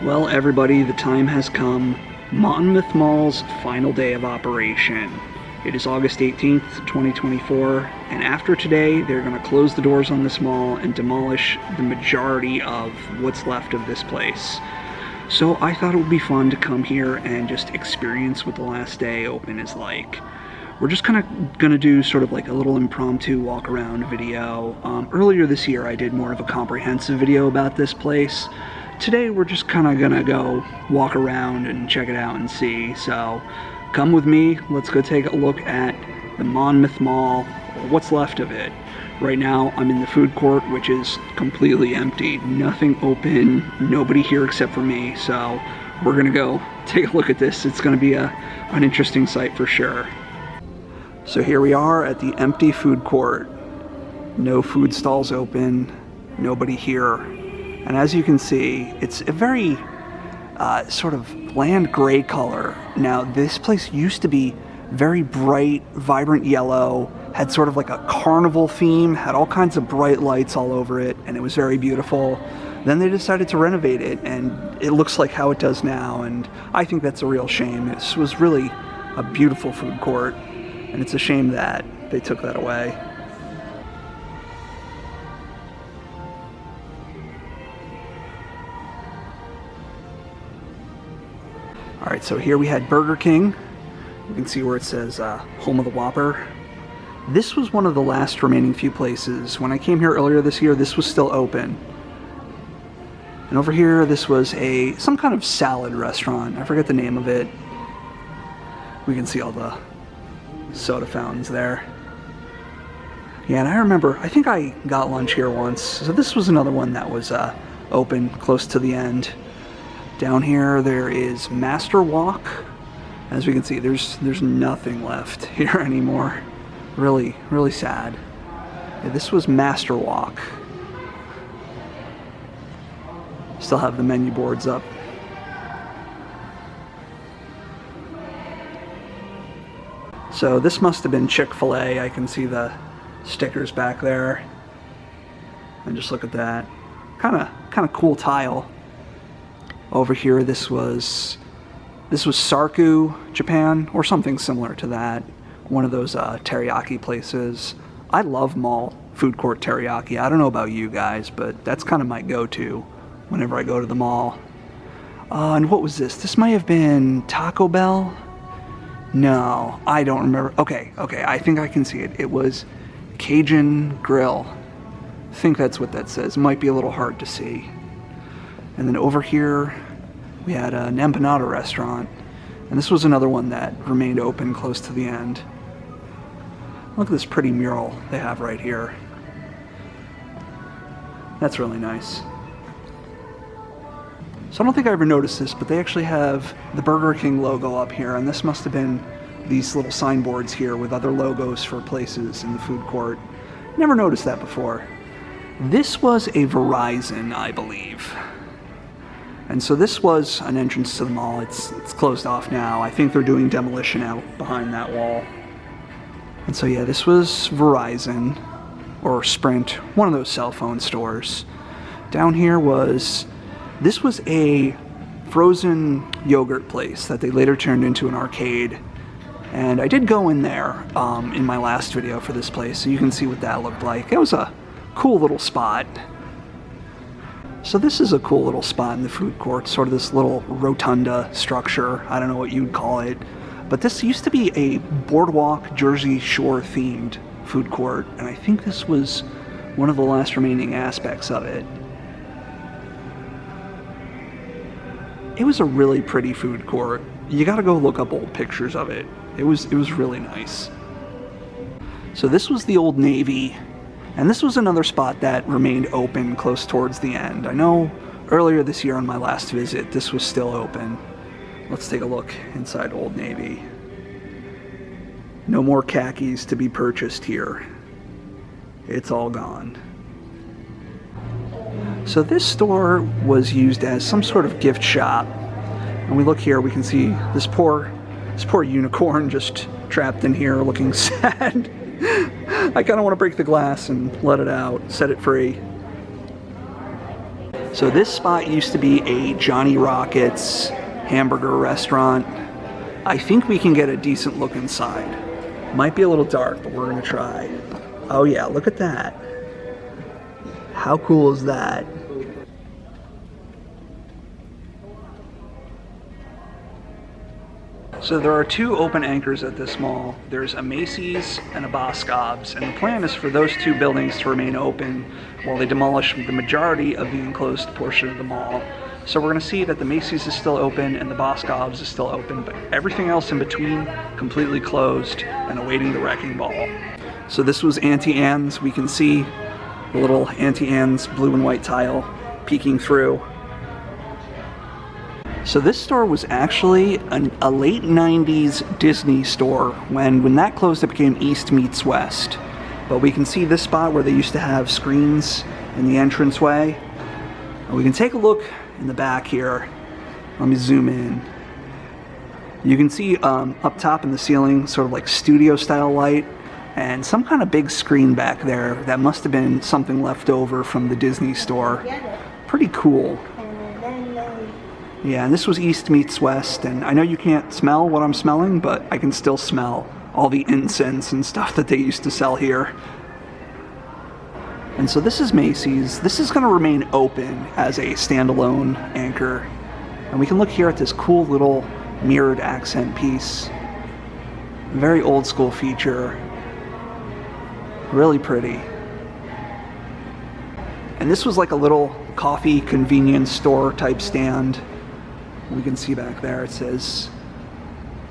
Well, everybody, the time has come. Monmouth Mall's final day of operation. It is August 18th, 2024, and after today, they're going to close the doors on this mall and demolish the majority of what's left of this place. So I thought it would be fun to come here and just experience what the last day open is like. We're just kind of going to do sort of like a little impromptu walk around video. Earlier this year, I did more of a comprehensive video about this place. Today we're just kind of gonna go walk around and check it out and see. So come with me, let's go take a look at the Monmouth Mall, or what's left of it. Right now I'm in the food court, which is completely empty. Nothing open, nobody here except for me. So we're gonna go take a look at this. It's gonna be an interesting sight for sure. So here we are at the empty food court. No food stalls open, nobody here. And as you can see, it's a very sort of bland gray color. Now, this place used to be very bright, vibrant yellow, had sort of like a carnival theme, had all kinds of bright lights all over it, and it was very beautiful. Then they decided to renovate it, and it looks like how it does now, and I think that's a real shame. This was really a beautiful food court, and it's a shame that they took that away. Alright, so here we had Burger King. You can see where it says Home of the Whopper. This was one of the last remaining few places. When I came here earlier this year, this was still open. And over here, this was some kind of salad restaurant. I forget the name of it. We can see all the soda fountains there. Yeah, and I remember, I think I got lunch here once. So this was another one that was open close to the end. Down here there is Master Walk. As we can see, there's nothing left here anymore. Really, really sad. Yeah, this was Master Walk. Still have the menu boards up. So this must have been Chick-fil-A. I can see the stickers back there. And just look at that. Kind of cool tile. Over here, this was Sarku, Japan, or something similar to that. One of those teriyaki places. I love mall food court teriyaki. I don't know about you guys, but that's kind of my go-to whenever I go to the mall. And what was this? This might have been Taco Bell? No, I don't remember. Okay, I think I can see it. It was Cajun Grill. I think that's what that says. Might be a little hard to see. And then over here, we had an empanada restaurant. And this was another one that remained open close to the end. Look at this pretty mural they have right here. That's really nice. So I don't think I ever noticed this, but they actually have the Burger King logo up here. And this must have been these little signboards here with other logos for places in the food court. Never noticed that before. This was a Verizon, I believe. And so this was an entrance to the mall. It's closed off now. I think they're doing demolition out behind that wall. And so yeah, this was Verizon, or Sprint, one of those cell phone stores. Down here this was a frozen yogurt place that they later turned into an arcade. And I did go in there in my last video for this place, so you can see what that looked like. It was a cool little spot. So this is a cool little spot in the food court, sort of this little rotunda structure. I don't know what you'd call it. But this used to be a boardwalk, Jersey Shore themed food court. And I think this was one of the last remaining aspects of it. It was a really pretty food court. You gotta go look up old pictures of it. It was really nice. So this was the Old Navy. And this was another spot that remained open close towards the end. I know earlier this year on my last visit, this was still open. Let's take a look inside Old Navy. No more khakis to be purchased here. It's all gone. So this store was used as some sort of gift shop. And we look here, we can see this poor unicorn just trapped in here looking sad. I kind of want to break the glass and let it out, set it free. So this spot used to be a Johnny Rockets hamburger restaurant. I think we can get a decent look inside. Might be a little dark, but we're gonna try. Oh yeah, look at that. How cool is that? So there are two open anchors at this mall. There's a Macy's and a Boscov's, and the plan is for those two buildings to remain open while they demolish the majority of the enclosed portion of the mall. So we're gonna see that the Macy's is still open and the Boscov's is still open, but everything else in between completely closed and awaiting the wrecking ball. So this was Auntie Anne's. We can see the little Auntie Anne's blue and white tile peeking through. So this store was actually a late 90s Disney store. When that closed, it became East meets West. But we can see this spot where they used to have screens in the entranceway. And we can take a look in the back here. Let me zoom in. You can see up top in the ceiling, sort of like studio style light, and some kind of big screen back there that must have been something left over from the Disney store. Pretty cool. Yeah, and this was East meets West, and I know you can't smell what I'm smelling, but I can still smell all the incense and stuff that they used to sell here. And so this is Macy's. This is going to remain open as a standalone anchor. And we can look here at this cool little mirrored accent piece. Very old school feature. Really pretty. And this was like a little coffee convenience store type stand. We can see back there it says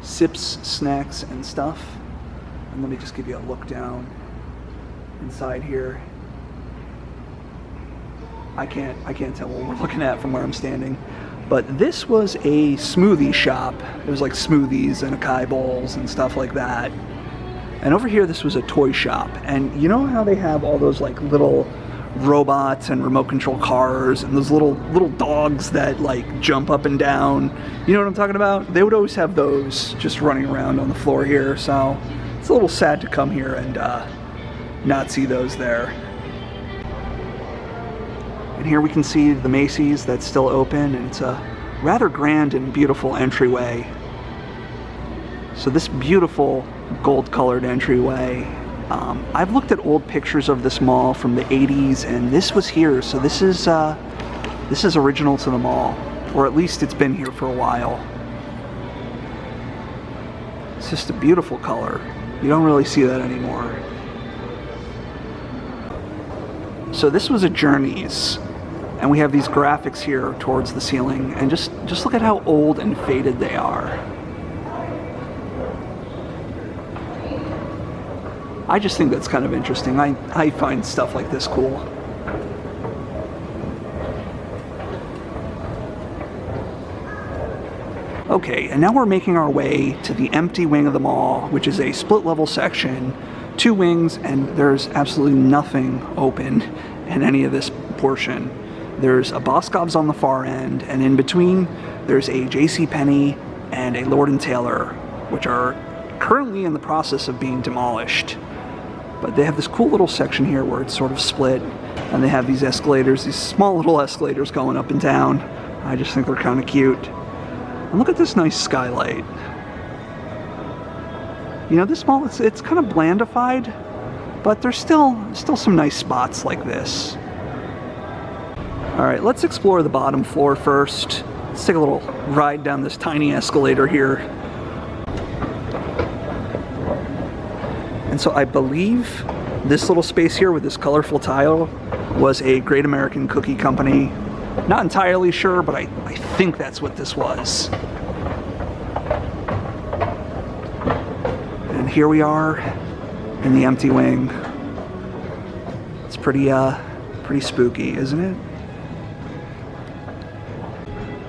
Sips, Snacks, and Stuff. And let me just give you a look down inside here. I can't tell what we're looking at from where I'm standing. But this was a smoothie shop. It was like smoothies and acai bowls and stuff like that. And over here this was a toy shop. And you know how they have all those like little robots and remote control cars and those little dogs that like jump up and down? You know what I'm talking about? They would always have those just running around on the floor here. So it's a little sad to come here and not see those there. And here we can see the Macy's that's still open, and it's a rather grand and beautiful entryway. So this beautiful gold-colored entryway, I've looked at old pictures of this mall from the 80s, and this was here. So this is original to the mall, or at least it's been here for a while. It's just a beautiful color. You don't really see that anymore. So this was a Journeys, and we have these graphics here towards the ceiling, and just look at how old and faded they are. I just think that's kind of interesting. I find stuff like this cool. Okay, and now we're making our way to the empty wing of the mall, which is a split level section, 2 wings, and there's absolutely nothing open in any of this portion. There's a Boscov's on the far end, and in between there's a JCPenney and a Lord & Taylor, which are currently in the process of being demolished. But they have this cool little section here where it's sort of split, and they have these escalators, these small little escalators going up and down. I just think they're kind of cute. And look at this nice skylight. You know, this mall, it's kind of blandified, but there's still some nice spots like this. All right, let's explore the bottom floor first. Let's take a little ride down this tiny escalator here. And so I believe this little space here with this colorful tile was a Great American Cookie Company. Not entirely sure, but I think that's what this was. And here we are in the empty wing. It's pretty spooky, isn't it?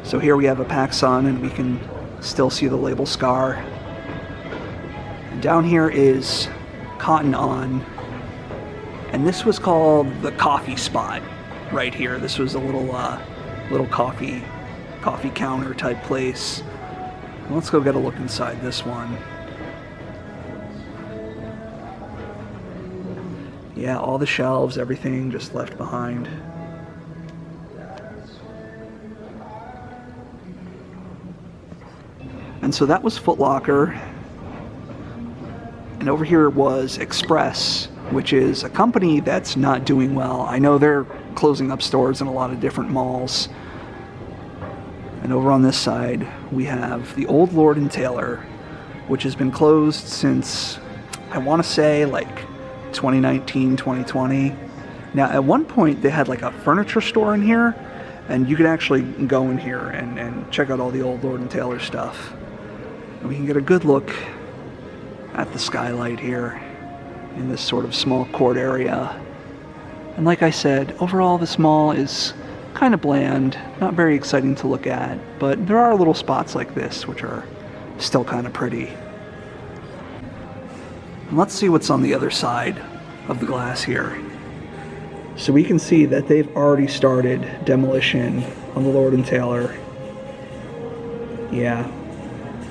So here we have a PacSun, and we can still see the label scar. And down here is Cotton On, and this was called the coffee spot right here. This was a little coffee counter type place. Let's go get a look inside this one. Yeah, all the shelves, everything just left behind. And so that was Foot Locker. And over here was Express, which is a company that's not doing well. I know they're closing up stores in a lot of different malls. And over on this side, we have the old Lord & Taylor, which has been closed since, I want to say, like 2019, 2020. Now, at one point, they had like a furniture store in here, and you could actually go in here and check out all the old Lord & Taylor stuff. And we can get a good look at the skylight here in this sort of small court area. And like I said, overall this mall is kind of bland, not very exciting to look at, but there are little spots like this which are still kind of pretty. And let's see what's on the other side of the glass here. So we can see that they've already started demolition on the Lord & Taylor. Yeah.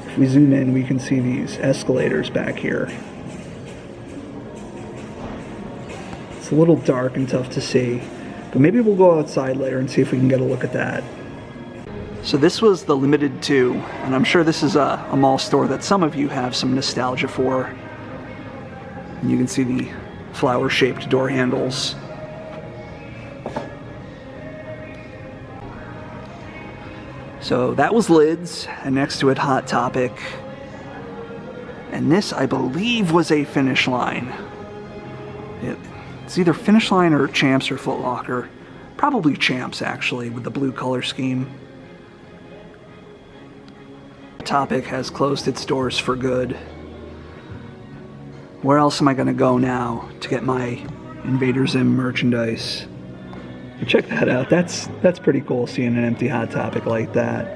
If we zoom in, we can see these escalators back here. It's a little dark and tough to see, but maybe we'll go outside later and see if we can get a look at that. So this was the Limited 2, and I'm sure this is a mall store that some of you have some nostalgia for. And you can see the flower-shaped door handles. So that was Lids, and next to it Hot Topic. And this, I believe, was a Finish Line. It's either Finish Line or Champs or Foot Locker. Probably Champs, actually, with the blue color scheme. Topic has closed its doors for good. Where else am I going to go now to get my Invader Zim merchandise? Check that out. That's pretty cool, seeing an empty Hot Topic like that.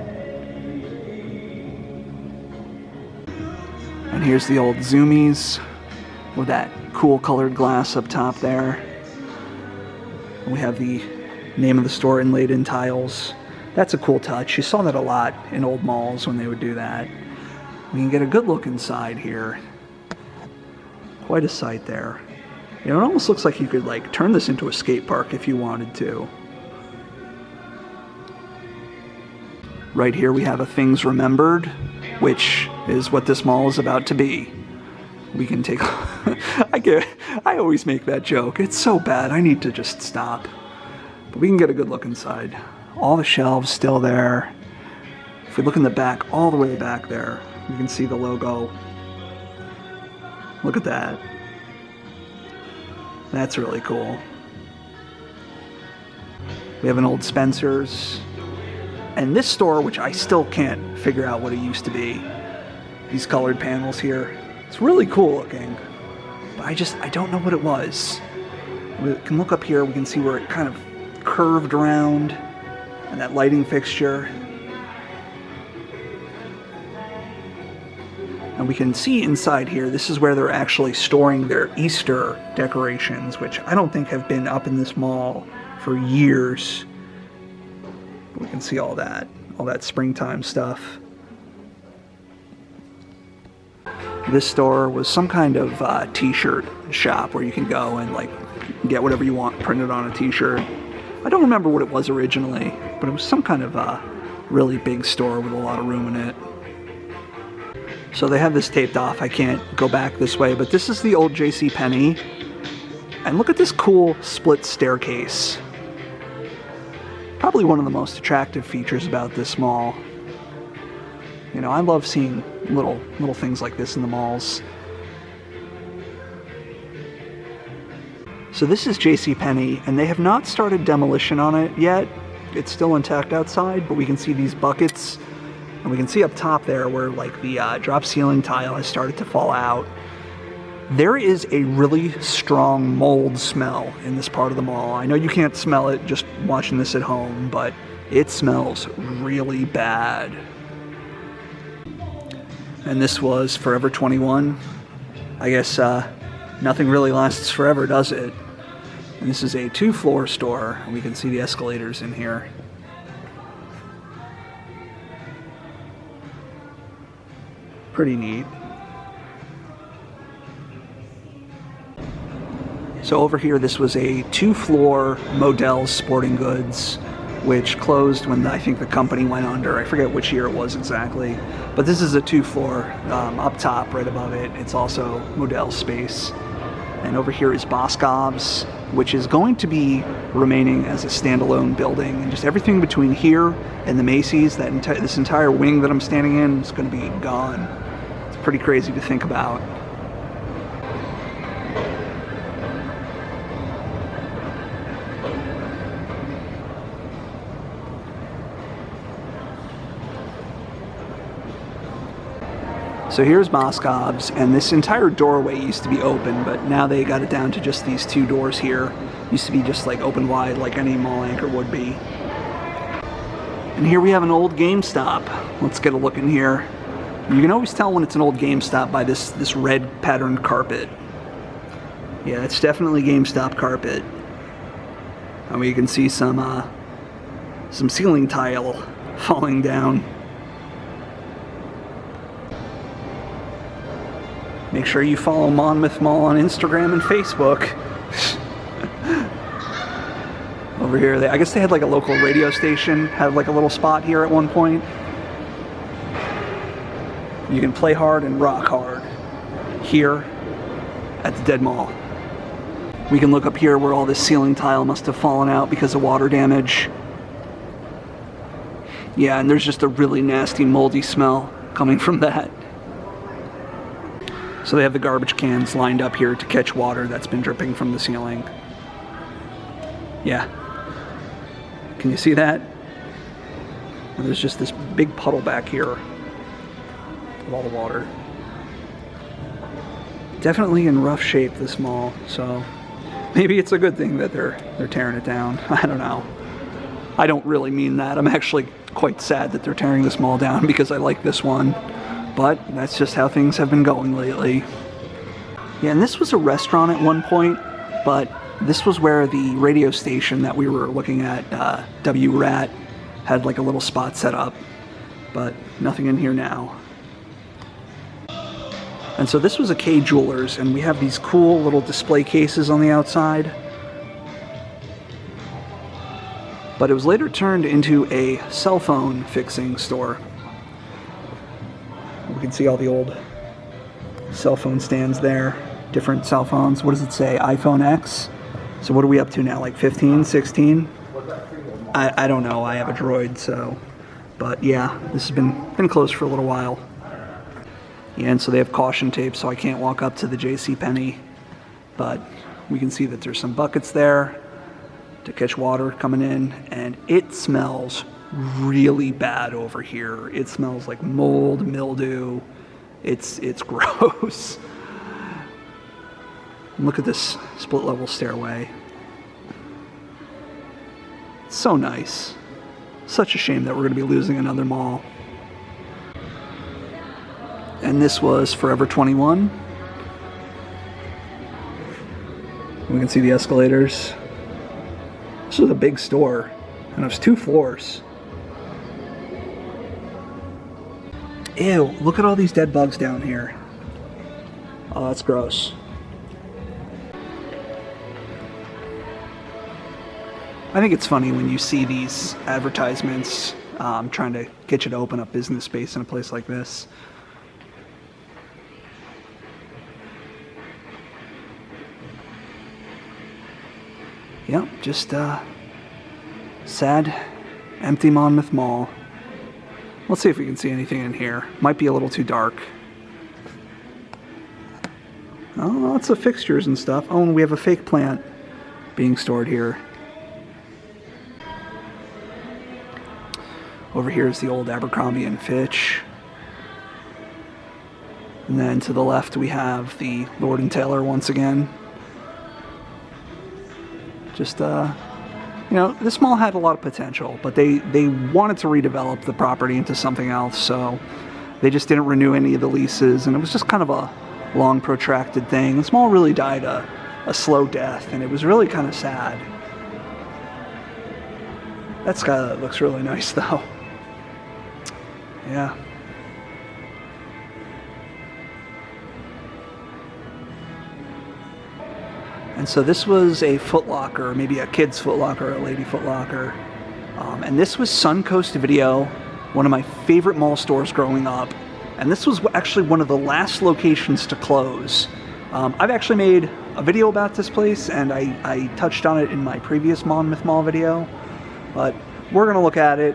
And here's the old Zoomies with that cool colored glass up top there. And we have the name of the store inlaid in tiles. That's a cool touch. You saw that a lot in old malls when they would do that. We can get a good look inside here. Quite a sight there. You know, it almost looks like you could like turn this into a skate park if you wanted to. Right here we have a Things Remembered, which is what this mall is about to be. We can take... I always make that joke. It's so bad, I need to just stop. But we can get a good look inside. All the shelves still there. If we look in the back, all the way back there, you can see the logo. Look at that. That's really cool. We have an old Spencer's. And this store, which I still can't figure out what it used to be. These colored panels here. It's really cool looking. But I don't know what it was. We can look up here, we can see where it kind of curved around. And that lighting fixture. And we can see inside here, this is where they're actually storing their Easter decorations, which I don't think have been up in this mall for years. But we can see all that springtime stuff. This store was some kind of t-shirt shop where you can go and like get whatever you want printed on a t-shirt. I don't remember what it was originally, but it was some kind of really big store with a lot of room in it. So they have this taped off. I can't go back this way, but this is the old JCPenney. And look at this cool split staircase. Probably one of the most attractive features about this mall. You know, I love seeing little things like this in the malls. So this is JCPenney, and they have not started demolition on it yet. It's still intact outside, but we can see these buckets. And we can see up top there where like the drop ceiling tile has started to fall out. There is a really strong mold smell in this part of the mall. I know you can't smell it just watching this at home, but it smells really bad. And this was Forever 21. I guess nothing really lasts forever, does it? And this is a 2-floor store, and we can see the escalators in here. Pretty neat. So over here, this was a 2-floor Modell's Sporting Goods, which closed when I think the company went under. I forget which year it was exactly. But this is a 2-floor. Up top, right above it, it's also Model space. And over here is Boscov's, which is going to be remaining as a standalone building. And just everything between here and the Macy's, this entire wing that I'm standing in, is going to be gone. It's pretty crazy to think about. So here's Boscov's, and this entire doorway used to be open, but now they got it down to just these 2 doors here. Used to be just like open wide like any mall anchor would be. And here we have an old GameStop. Let's get a look in here. You can always tell when it's an old GameStop by this red patterned carpet. Yeah, it's definitely GameStop carpet. And you can see some ceiling tile falling down. Make sure you follow Monmouth Mall on Instagram and Facebook. Over here, I guess they had like a local radio station, had like a little spot here at one point. You can play hard and rock hard here at the Dead Mall. We can look up here where all this ceiling tile must have fallen out because of water damage. Yeah, and there's just a really nasty moldy smell coming from that. So they have the garbage cans lined up here to catch water that's been dripping from the ceiling. Yeah. Can you see that? And there's just this big puddle back here of all the water. Definitely in rough shape, this mall, so maybe it's a good thing that they're tearing it down. I don't know. I don't really mean that. I'm actually quite sad that they're tearing this mall down because I like this one. But that's just how things have been going lately. Yeah, and this was a restaurant at one point, but this was where the radio station that we were looking at, WRAT, had like a little spot set up, but nothing in here now. And so this was a K Jewelers, and we have these cool little display cases on the outside. But it was later turned into a cell phone fixing store. We can see all the old cell phone stands there, different cell phones. What does it say? iPhone X? So what are we up to now, like 15, 16? I don't know, I have a Droid, so. But yeah, this has been closed for a little while. Yeah, and so they have caution tape, so I can't walk up to the JCPenney. But we can see that there's some buckets there to catch water coming in, and it smells really bad over here. It smells like mold, mildew. It's gross. Look at this split level stairway. It's so nice. Such a shame that we're going to be losing another mall. And this was Forever 21. We can see the escalators. This was a big store, and it was 2 floors. Ew, look at all these dead bugs down here. Oh, that's gross. I think it's funny when you see these advertisements trying to get you to open up business space in a place like this. Yep, just sad, empty Monmouth Mall. Let's see if we can see anything in here. Might be a little too dark. Oh, lots of fixtures and stuff. Oh, and we have a fake plant being stored here. Over here is the old Abercrombie and Fitch. And then to the left we have the Lord and Taylor once again. Just, you know, this mall had a lot of potential, but they wanted to redevelop the property into something else, so they just didn't renew any of the leases, and it was just kind of a long, protracted thing. This mall really died a slow death, and it was really kind of sad. That skylight looks really nice, though. Yeah. And so this was a Foot Locker, maybe a kid's Foot Locker, a lady Foot Locker. And this was Suncoast Video, one of my favorite mall stores growing up. And this was actually one of the last locations to close. I've actually made a video about this place, and I touched on it in my previous Monmouth Mall video. But we're going to look at it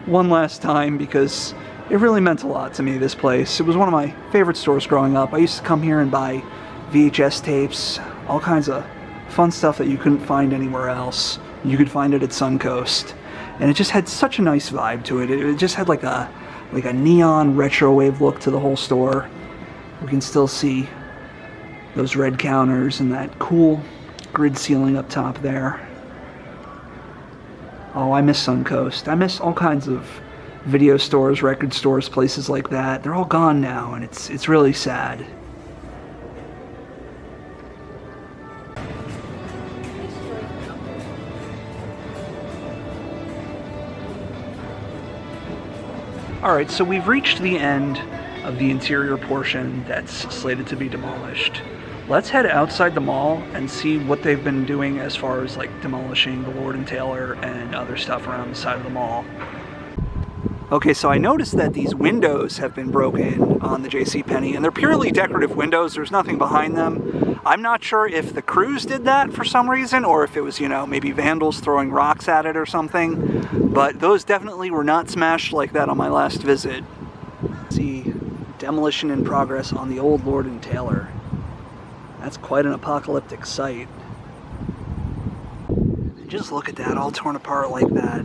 one last time because it really meant a lot to me, this place. It was one of my favorite stores growing up. I used to come here and buy VHS tapes, all kinds of fun stuff that you couldn't find anywhere else. You could find it at Suncoast. And it just had such a nice vibe to it. It just had like a neon retro wave look to the whole store. We can still see those red counters and that cool grid ceiling up top there. Oh, I miss Suncoast. I miss all kinds of video stores, record stores, places like that. They're all gone now, and it's really sad. Alright, so we've reached the end of the interior portion that's slated to be demolished. Let's head outside the mall and see what they've been doing as far as like demolishing the Lord & Taylor and other stuff around the side of the mall. Okay, so I noticed that these windows have been broken on the JCPenney, and they're purely decorative windows. There's nothing behind them. I'm not sure if the crews did that for some reason, or if it was, you know, maybe vandals throwing rocks at it or something. But those definitely were not smashed like that on my last visit. See, demolition in progress on the old Lord & Taylor. That's quite an apocalyptic sight. And just look at that, all torn apart like that.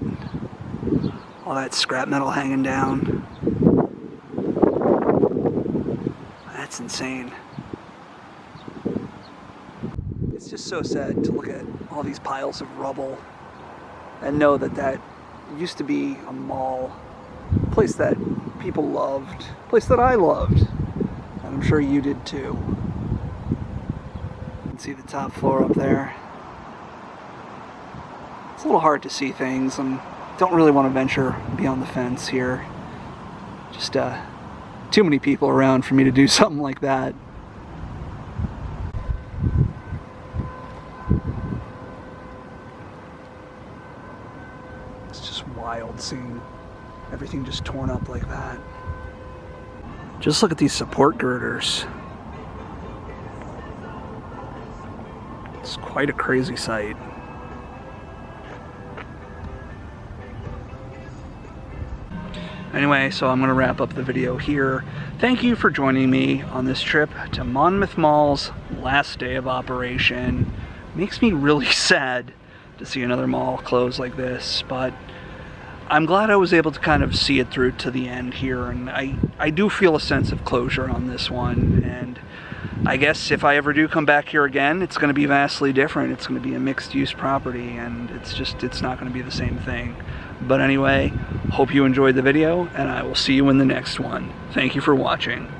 All that scrap metal hanging down. That's insane. It's just so sad to look at all these piles of rubble and know that that used to be a mall, a place that people loved, a place that I loved, and I'm sure you did too. You can see the top floor up there. It's a little hard to see things, and don't really want to venture beyond the fence here. Just too many people around for me to do something like that. It's just wild seeing everything just torn up like that. Just look at these support girders. It's quite a crazy sight. Anyway, so I'm going to wrap up the video here. Thank you for joining me on this trip to Monmouth Mall's last day of operation. Makes me really sad to see another mall close like this, but I'm glad I was able to kind of see it through to the end here, and I do feel a sense of closure on this one, and I guess if I ever do come back here again, it's going to be vastly different. It's going to be a mixed-use property, and it's not going to be the same thing. But anyway, hope you enjoyed the video, and I will see you in the next one. Thank you for watching.